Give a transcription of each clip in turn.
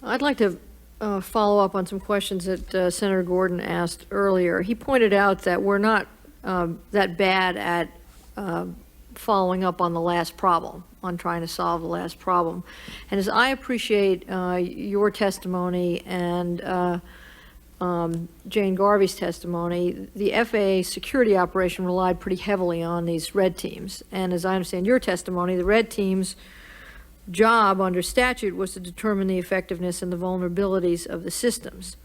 I'd like to follow up on some questions that Senator Gordon asked earlier. He pointed out that we're not that bad at following up on the last problem, on trying to solve the last problem. And as I appreciate your testimony and Jane Garvey's testimony, the FAA security operation relied pretty heavily on these red teams. And as I understand your testimony, the red teams' job under statute was to determine the effectiveness and the vulnerabilities of the systems.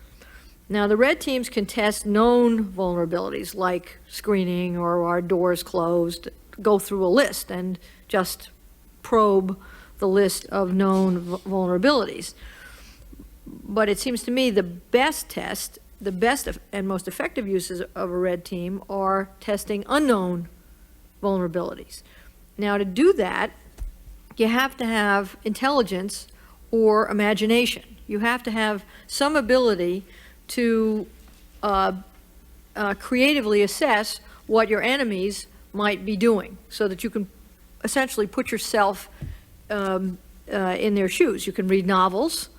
Now, the red teams can test known vulnerabilities like screening or our doors closed, go through a list and just probe the list of known vulnerabilities. But it seems to me the best test, the best and most effective uses of a red team are testing unknown vulnerabilities. Now, to do that, you have to have intelligence or imagination. You have to have some ability to creatively assess what your enemies might be doing so that you can essentially put yourself in their shoes. You can read novels.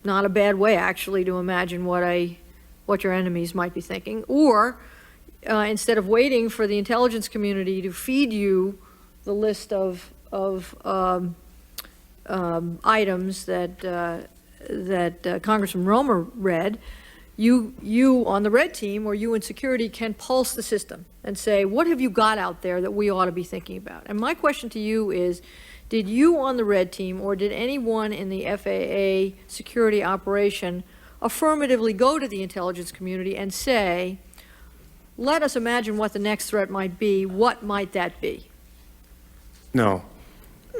Not a bad way, actually, to imagine what your enemies might be thinking. Or instead of waiting for the intelligence community to feed you the list of items that Congressman Romer read, you on the red team or you in security can pulse the system and say, what have you got out there that we ought to be thinking about? And my question to you is, did you on the red team or did anyone in the FAA security operation affirmatively go to the intelligence community and say, let us imagine what the next threat might be, what might that be? No.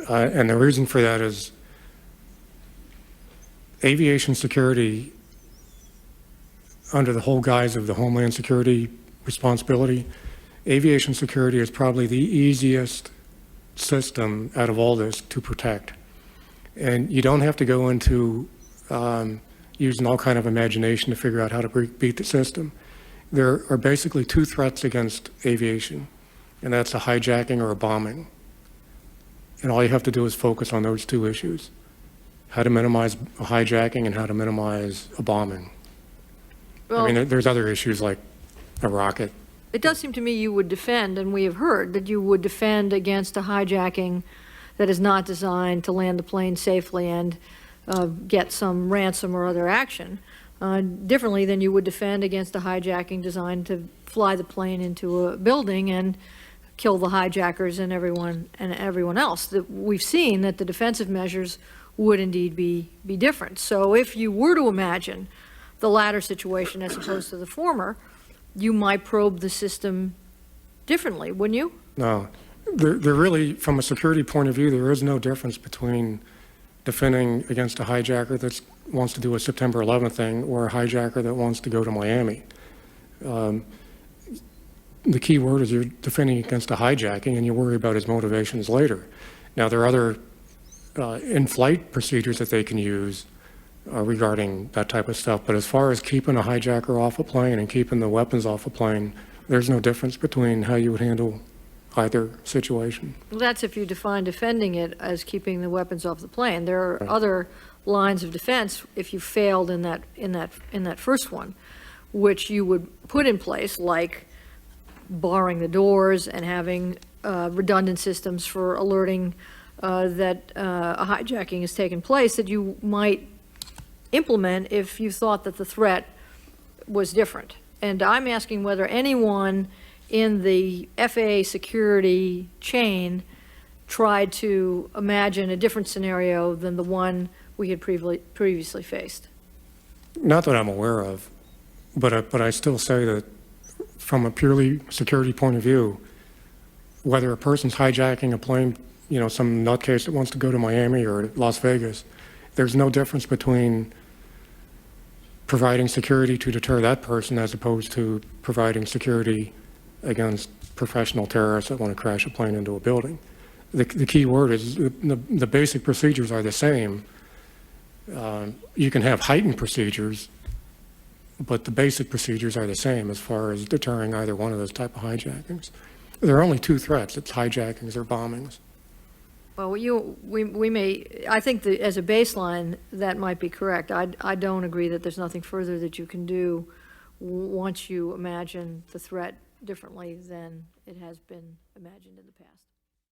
And the reason for that is aviation security, under the whole guise of the Homeland Security responsibility, aviation security is probably the easiest system out of all this to protect. And you don't have to go into using all kind of imagination to figure out how to beat the system. There are basically two threats against aviation, and that's a hijacking or a bombing. And all you have to do is focus on those two issues: how to minimize a hijacking and how to minimize a bombing. Well, I mean, there's other issues like a rocket. It does seem to me you would defend, and we have heard that you would defend against a hijacking that is not designed to land the plane safely and get some ransom or other action, differently than you would defend against a hijacking designed to fly the plane into a building and kill the hijackers and everyone else. That we've seen that the defensive measures would indeed be different. So if you were to imagine the latter situation as opposed to the former, you might probe the system differently, wouldn't you? No, there really, from a security point of view, there is no difference between defending against a hijacker that wants to do a September 11th thing or a hijacker that wants to go to Miami. The key word is you're defending against a hijacking and you worry about his motivations later. Now, there are other in-flight procedures that they can use regarding that type of stuff, but as far as keeping a hijacker off a plane and keeping the weapons off a plane, there's no difference between how you would handle either situation. Well, that's if you define defending it as keeping the weapons off the plane. There are other lines of defense if you failed in that first one, which you would put in place, like barring the doors and having redundant systems for alerting that a hijacking has taken place, that you might implement if you thought that the threat was different. And I'm asking whether anyone in the FAA security chain tried to imagine a different scenario than the one we had previously faced. Not that I'm aware of, but I still say that from a purely security point of view, whether a person's hijacking a plane, you know, some nutcase that wants to go to Miami or Las Vegas, there's no difference between providing security to deter that person as opposed to providing security against professional terrorists that want to crash a plane into a building. The key word is the basic procedures are the same. You can have heightened procedures, but the basic procedures are the same as far as deterring either one of those type of hijackings. There are only two threats: it's hijackings or bombings. Well, we may, I think that as a baseline, that might be correct. I don't agree that there's nothing further that you can do once you imagine the threat differently than it has been imagined in the past.